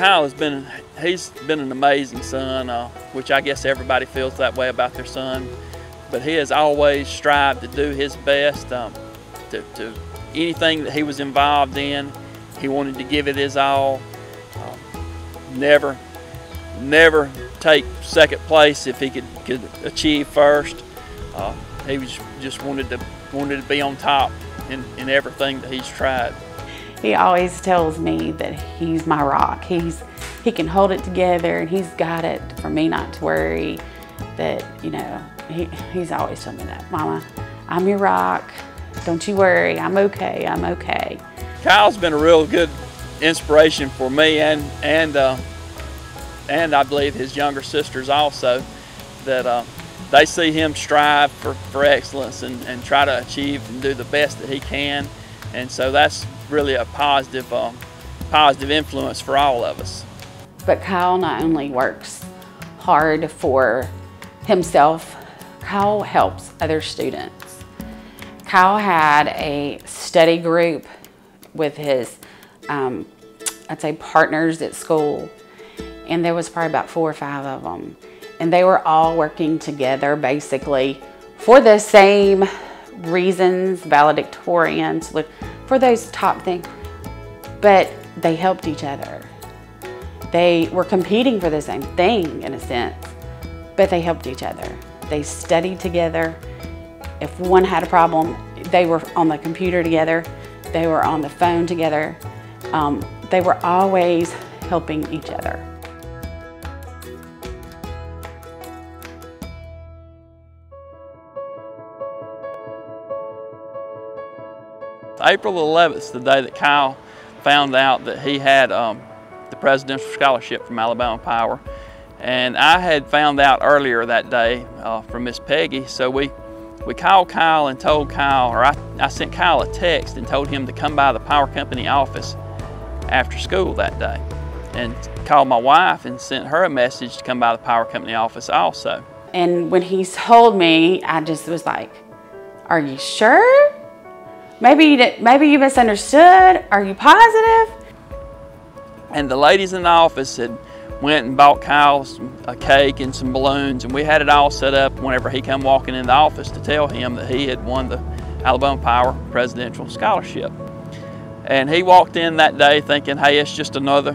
Kyle he's been an amazing son, which I guess everybody feels that way about their son. But he has always strived to do his best. To anything that he was involved in, he wanted to give it his all. Never take second place if he could achieve first. He just wanted to be on top in everything that he's tried. He always tells me that he's my rock. He can hold it together, and he's got it for me not to worry. That, you know, he's always told me that, Mama, I'm your rock. Don't you worry. I'm okay. I'm okay. Kyle's been a real good inspiration for me, and I believe his younger sisters also, that they see him strive for excellence and try to achieve and do the best that he can. And so that's really a positive influence for all of us. But Kyle not only works hard for himself, Kyle helps other students. Kyle had a study group with his, I'd say, partners at school, and there was probably about 4 or 5 of them. And they were all working together basically for the same reasons, valedictorians, for those top things, but they helped each other. They were competing for the same thing in a sense, but they helped each other. They studied together. If one had a problem, they were on the computer together. They were on the phone together. They were always helping each other. April 11th, the day that Kyle found out that he had the Presidential Scholarship from Alabama Power. And I had found out earlier that day from Miss Peggy, so we called Kyle and told Kyle, or I sent Kyle a text and told him to come by the power company office after school that day. And called my wife and sent her a message to come by the power company office also. And when he told me, I just was like, are you sure? Maybe you misunderstood. Are you positive? And the ladies in the office had went and bought Kyle a cake and some balloons, and we had it all set up whenever he come walking in the office to tell him that he had won the Alabama Power Presidential Scholarship. And he walked in that day thinking, hey, it's just another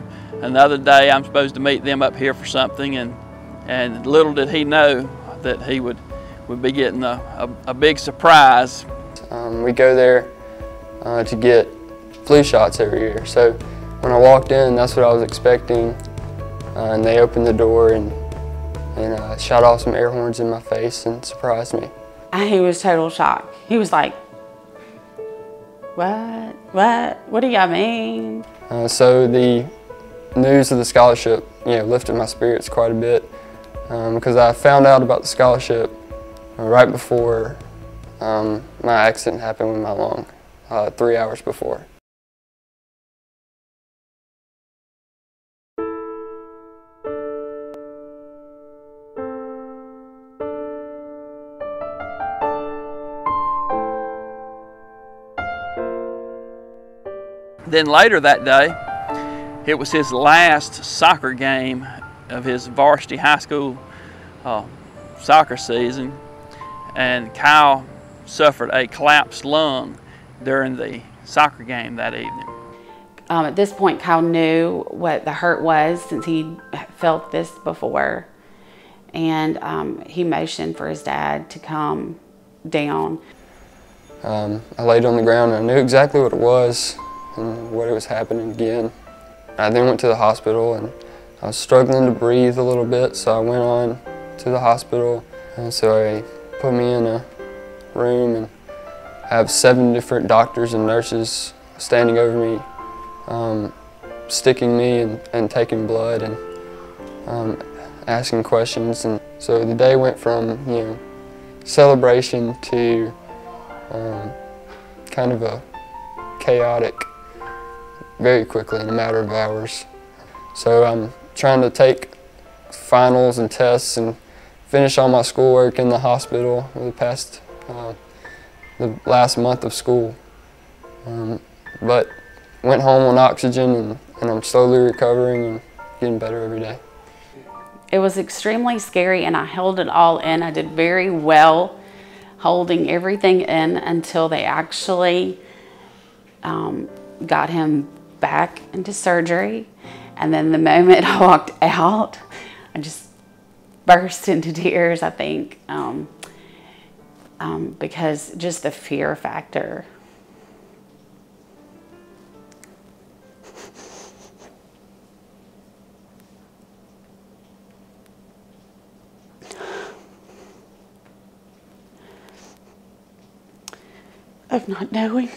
day. I'm supposed to meet them up here for something, and little did he know that he would be getting a big surprise. We go there to get flu shots every year. So when I walked in, that's what I was expecting. And they opened the door and shot off some air horns in my face and surprised me. He was total shock. He was like, what do y'all mean? So the news of the scholarship, lifted my spirits quite a bit because I found out about the scholarship right before my accident happened with my lung, 3 hours before. Then later that day, it was his last soccer game of his varsity high school soccer season, and Kyle suffered a collapsed lung during the soccer game that evening. At this point, Kyle knew what the hurt was since he felt this before, and he motioned for his dad to come down. I laid on the ground and I knew exactly what it was and what it was happening again. I then went to the hospital and I was struggling to breathe a little bit, so I went on to the hospital, and so they put me in a room and I have 7 different doctors and nurses standing over me, sticking me and taking blood and asking questions. And so the day went from celebration to kind of a chaotic very quickly in a matter of hours. So I'm trying to take finals and tests and finish all my schoolwork in the hospital for the last month of school. But went home on oxygen and I'm slowly recovering, getting better every day. It was extremely scary, and I held it all in. I did very well holding everything in until they actually got him back into surgery. And then the moment I walked out, I just burst into tears, I think, because just the fear factor. Of not knowing.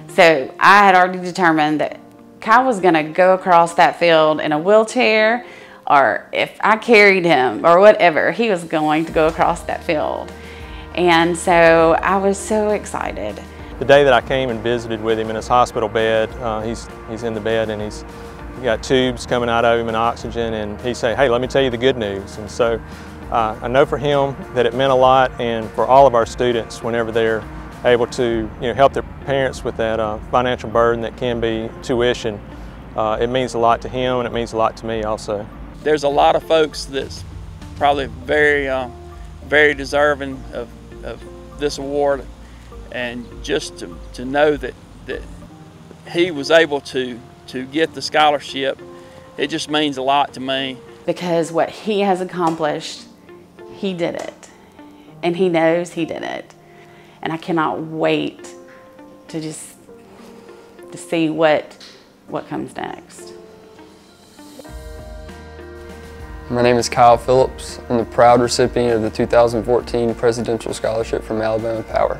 So I had already determined that Kyle was going to go across that field in a wheelchair, or if I carried him or whatever, he was going to go across that field. And so I was so excited. The day that I came and visited with him in his hospital bed, he's in the bed and he's got tubes coming out of him and oxygen, and he said, "Hey, let me tell you the good news." And so I know for him that it meant a lot, and for all of our students, whenever they're able to help their parents with that financial burden that can be tuition, it means a lot to him, and it means a lot to me also. There's a lot of folks that's probably very deserving of this award, and just to know that he was able to get the scholarship, it just means a lot to me. Because what he has accomplished, he did it, and he knows he did it. And I cannot wait to see what comes next. My name is Kyle Phillips. I'm the proud recipient of the 2014 Presidential Scholarship from Alabama Power.